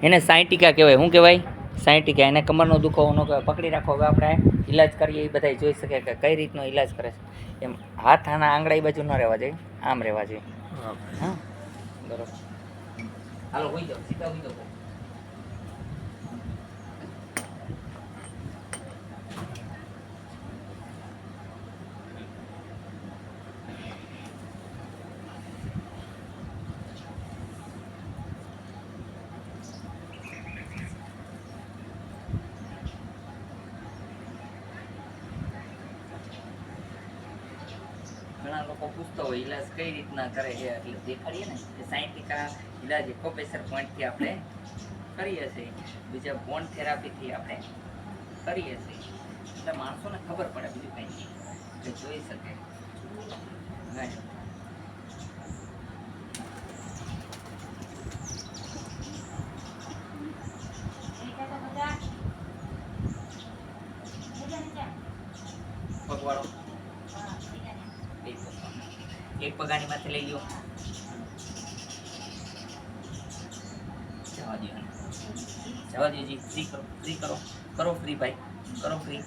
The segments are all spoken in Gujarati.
એને સાયન્ટિકા કહેવાય. શું કહેવાય? સાયન્ટિકા. એને કમરનો દુખાવો ન કહેવાય. પકડી રાખો. હવે આપણે ઈલાજ કરીએ એ બધા જોઈ શકે કે કઈ રીતનો ઈલાજ કરે છે. એમ હાથ આના આંગળા એ બાજુ ન રહેવા જોઈએ, આમ રહેવા જોઈએ. હા બરોબર. હાલો હોઈ જાઓ, સીધા હોઈ જાઓ. ઘણા લોકો પૂછતા હોય ઈલાજ કઈ રીતના કરે છે, એટલે દેખાડીએ ને કે સાયન્ટિકા ઈલાજ એકોપ્રેશર પોઈન્ટથી આપણે કરીએ છીએ, બીજા બોન્ડ થેરાપીથી આપણે કરીએ છીએ. એટલે માણસોને ખબર પડે, બીજું કંઈ નહીં, કે જોઈ શકે. પગવાળો એક પગાની માથે લઈ લો. જવા દો, જવા દો જી. ફ્રી કરો, ફ્રી કરો, કરો ફ્રી ભાઈ, કરો ફ્રી.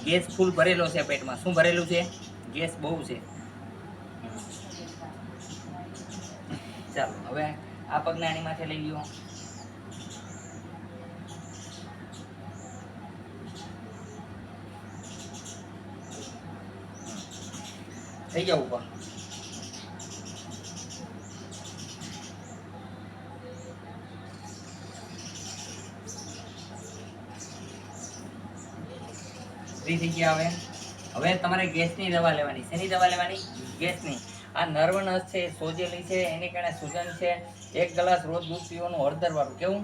ગેસ ફૂલ ભરેલો છે પેટમાં. શું ભરેલું છે? ગેસ બહુ છે. ચાલો હવે આ પગને આની માથે લઈ લો. થઈ જાવ ઉપર. ફ્રી થઈ ગયા. હવે તમારે ગેસની દવા લેવાની. શેની દવા લેવાની? ગેસની. આ નર્વ નસ છે, સોજેલી છે, એની કારણે સૂજન છે. 1 ગ્લાસ રોજ દૂધ પીવાનું, હળદર વાળું. કેવું?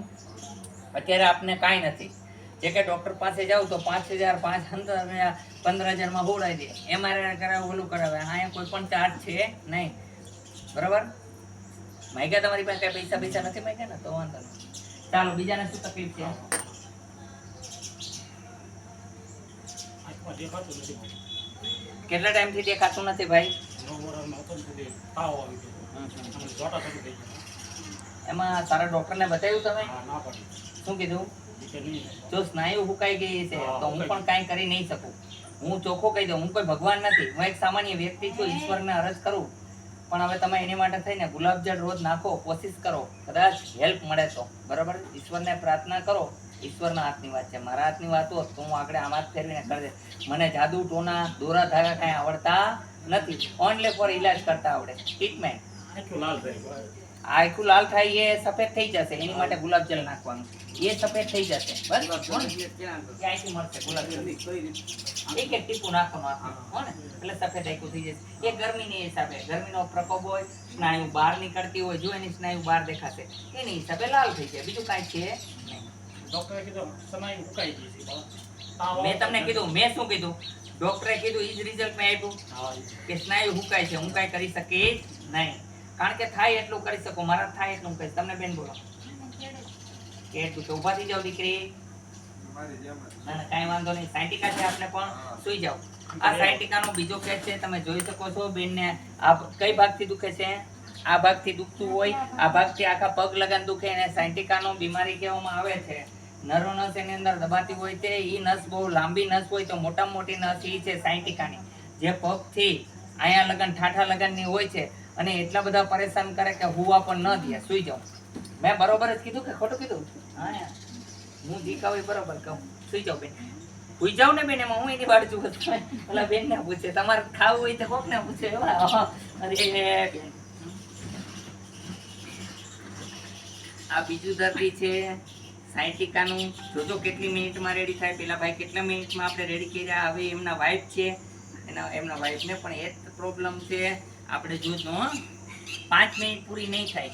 અત્યારે આપને કાંઈ નથી. જે કે ડૉક્ટર પાસે જાવ તો 5,000, 15,000 હોડાઈ દે. MRI કરાવે, ઓલું કરાવે. અહીંયા કોઈ પણ ચાર્જ છે નહીં. બરાબર? માગ્યા તમારી પાસે કઈ પૈસા નથી માગ્યા ને, તો વાંધો નહીં. ચાલો બીજાને શું તકલીફ છે? કેટલા ટાઈમથી દેખાતું નથી ભાઈ? એમાં તારા ડોક્ટરને બતાવ્યું તમે? શું કીધું? જો સ્નાયુ હુકાઈ ગઈ છે તો હું પણ કાંઈ કરી નહીં શકું. હું ચોખ્ખો કહી દઉં, હું કોઈ ભગવાન નથી, હું એક સામાન્ય વ્યક્તિ છું. ઈશ્વરને અરજ કરું. પણ હવે તમે એની માટે થઈને ગુલાબજળ રોજ નાખો, કોશિશ કરો, કદાચ હેલ્પ મળે તો. બરાબર? ઈશ્વરને પ્રાર્થના કરો. ઈશ્વરના હાથની વાત છે. મારા હાથની વાત હોત તો હું આગળ આમ હાથ ફેરવીને કરી દે. મને જાદુ ટોના દોરા ધાગા કાંઈ આવડતા નથી. ઓનલી ફોર ઈલાજ કરતા આવડે. ટ્રીટમેન્ટ આખું લાલ થાય, એ સફેદ થઈ જશે. એની માટે ગુલાબજળ નાખવાનું, એ સફેદ થઈ જશે. બસ ક્યાંયથી મળશે ગુલાબજળ? એક ટીપું નાખવાનું હો ને, એટલે સફેદ આખું થઈ જશે. એ ગરમીની હિસાબે, ગરમીનો પ્રકોપ હોય, સ્નાયુ બહાર નીકળતી હોય, જો એની સ્નાયુ બહાર દેખાશે, એની હિસાબે લાલ થઈ જાય. બીજું કાંઈ છે નહીં. ડોક્ટરે કીધું સ્નાયુ હુકાઈ ગઈ છે. મેં તમને કીધું, મેં શું કીધું? ડોક્ટરે કીધું ઈ જ રિઝલ્ટ મેં આપ્યું કે સ્નાયુ હુકાય છે. હું કાંઈ કરી શકીશ નહીં. કારણ કે થાય એટલું કરી શકો. મારા થાય એટલું કહીશ. તમને બેન બોલો કે તું તો ઊભા થઈ જાવ દીકરી. ના ના કાંઈ વાંધો નહીં. સાયન્ટિકા છે આપણે, પણ સુઈ જાવ. આ સાયન્ટિકાનો બીજો કેસ છે, તમે જોઈ શકો છો. બેનને આ કઈ ભાગથી દુખે છે? આ ભાગથી દુખતું હોય, આ ભાગથી આખા પગ લગાન દુખે. એને સાયન્ટિકાનો બીમારી કહેવામાં આવે છે. નર્વ નસ એની અંદર દબાતી હોય છે. એ નસ બહુ લાંબી નસ હોય તો મોટામાં મોટી નસ એ છે સાયન્ટિકાની, જે પગથી અહીંયા લગન ઠાઠા લગનની હોય છે. અને એટલા બધા પરેશાન કરે કે હુવા પણ ન દે. સુઈ જાઓ. મેં બરોબર જ કીધું કે ખોટું કીધું? હા, હું જીકાવી બરોબર કહું. સુઈ જાઓ બેન. સુઈ જાવ ને બેન. એમાં હું એની વાડ છું. ઓલા બેન ને પૂછે, તમારે ખાવું હોય તો કોક ને પૂછે. અરે બેન, આ બીજું દર્દી છે સાયન્ટિકાનું. જોજો કેટલી મિનિટમાં રેડી થાય. પેલા ભાઈ કેટલા મિનિટમાં આપણે રેડી કર્યા. હવે એમના વાઈફ છે, એમના વાઈફને પણ એ જ પ્રોબ્લેમ છે. આપણે જોજો 5 મિનિટ પૂરી નહીં થાય.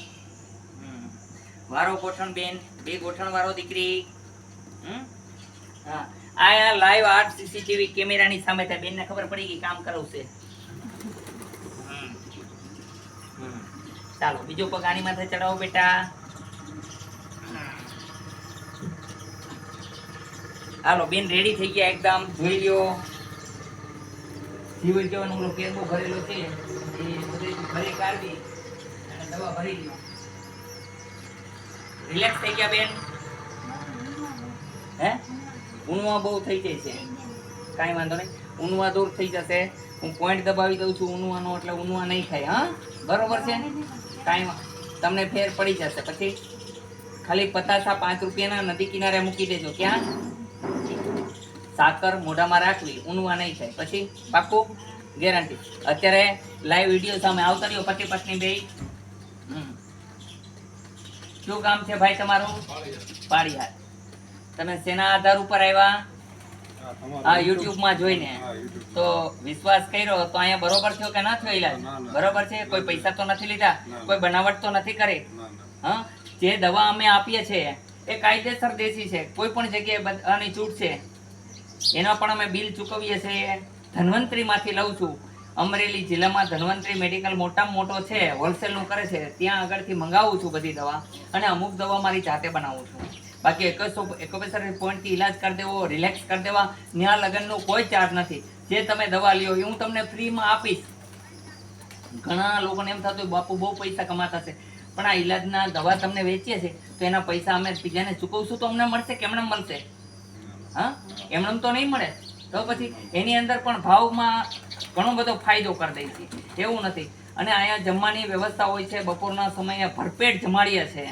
વારો ગોઠણ બેન, 2 ગોઠણ વાળો દીકરી. હા, આ લાઈવ 8 સીસીટીવી કેમેરાની સામે થાય. બેનને ખબર પડી ગઈ કામ કરવું છે. ચાલો બીજો પગ આની માથે ચડાવો બેટા. હાલો બેન રેડી થઈ ગયા એકદમ. જોઈ લ્યો જીવ જવાનો ઓલો કેરબો ભરેલો છે, એ બધું ભરી કાઢી અને દવા ભરી લ્યો. રિલેક્સ થઈ ગયા બેન. હે ઊનવા બહુ થઈ જાય છે, કાંઈ વાંધો નહીં, ઊનવા દૂર થઈ જશે. હું પોઈન્ટ દબાવી દઉં છું ઊનવાનો, એટલે ઊનવા નહીં થાય. હા બરોબર છે, કાંઈ તમને ફેર પડી જશે. પછી ખાલી પતાસા 5 રૂપિયાના નદી કિનારે મૂકી દેજો. ક્યાં? સાકર મોઢામાં રાખવી, ઊનવા નહીં થાય. પછી પાક્કું ગેરંટી. અત્યારે લાઈવ વિડીયો સામે આવતા રહ્યો, પતિ પત્ની બે. શું કામ છે ભાઈ તમારું? પાળીહાર. તમે શેના આધાર ઉપર આવ્યા? હા યુટ્યુબ માં જોઈને. તો વિશ્વાસ કર્યો તો અહીંયા બરોબર થયો કે ના થયો ઈલાજ? બરોબર છે? કોઈ પૈસા તો નથી લીધા, કોઈ બનાવટ તો નથી કરી? હા, જે દવા અમે આપીએ છીએ એ કાયદેસર દેશી છે, કોઈ પણ જગ્યાએ બધાની છૂટ છે. એના પણ અમે બિલ ચૂકવીએ છીએ. ધન્વંતરી માંથી લઉં છું. અમરેલી જિલ્લામાં ધન્વંતરી મેડિકલ મોટામાં મોટો છે, હોલસેલ નું કરે છે, ત્યાં આગળથી મંગાવું છું બધી દવા, અને અમુક દવા મારી જાતે બનાવું છું. બાકી 151 પોઈન્ટથી ઈલાજ કરી દેવો, રિલેક્સ કરી દેવા, ન્યા લગનનો કોઈ ચાર્જ નથી. જે તમે દવા લ્યો એ હું તમને ફ્રીમાં આપીશ. ઘણા લોકોને એમ થતું બાપુ બહુ પૈસા કમાતા છે, પણ આ ઈલાજના દવા તમને વેચીએ છે તો એના પૈસા અમે બીજાને ચૂકવશું તો અમને મળશે? કેમને મળશે? હા, એમણે તો નહીં મળે. તો પછી એની અંદર પણ ભાવમાં ઘણો બધો ફાયદો કરી દે છે, એવું નથી. અને અહીંયા જમવાની વ્યવસ્થા હોય છે, બપોરના સમયે ભરપેટ જમાડીએ છે.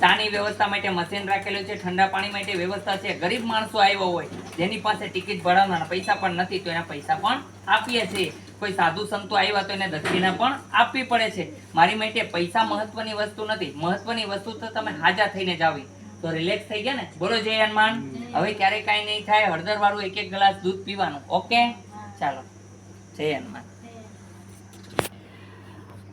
ચાની વ્યવસ્થા માટે મશીન રાખેલું છે, ઠંડા પાણી માટે વ્યવસ્થા છે. ગરીબ માણસો આવ્યો હોય જેની પાસે ટિકિટ ભરાવવાના પૈસા પણ નથી, તો એના પૈસા પણ આપીએ છીએ. કોઈ સાધુ સંતો આવ્યા તો એને દક્ષિણા પણ આપવી પડે છે. મારી માટે પૈસા મહત્વની વસ્તુ નથી, મહત્વની વસ્તુ તો તમે હાજા થઈને જાવી તો રિલેક્સ થઈ ગયા ને. બોલો જય હનુમાન. હવે ક્યારેય કાંઈ નહીં થાય. હળદર વાળું 1 ગ્લાસ દૂધ પીવાનું. ઓકે, ચાલો, જય હનુમાન.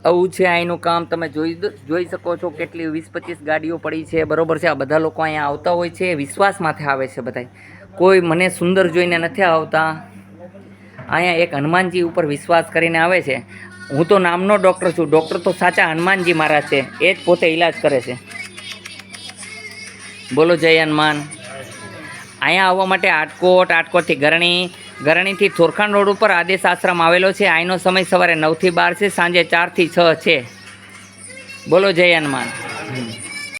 આવું છે અહીંનું કામ. તમે જોઈ શકો છો કેટલી 20-25 ગાડીઓ પડી છે. બરોબર છે? આ બધા લોકો અહીંયા આવતા હોય છે, વિશ્વાસમાંથી આવે છે બધા. કોઈ મને સુંદર જોઈને નથી આવતા. અહીંયા એક હનુમાનજી ઉપર વિશ્વાસ કરીને આવે છે. હું તો નામનો ડૉક્ટર છું, ડૉક્ટર તો સાચા હનુમાનજી મહારાજ છે, એ જ પોતે ઈલાજ કરે છે. બોલો જય હનુમાન. અહીંયા આવવા માટે આટકોટથી ગરણીથી થોરખાણ રોડ ઉપર આદેશ આશ્રમ આવેલો છે. અહીંનો સમય સવારે 9 થી 12 છે, સાંજે 4 થી 6 છે. બોલો જય હનુમાન.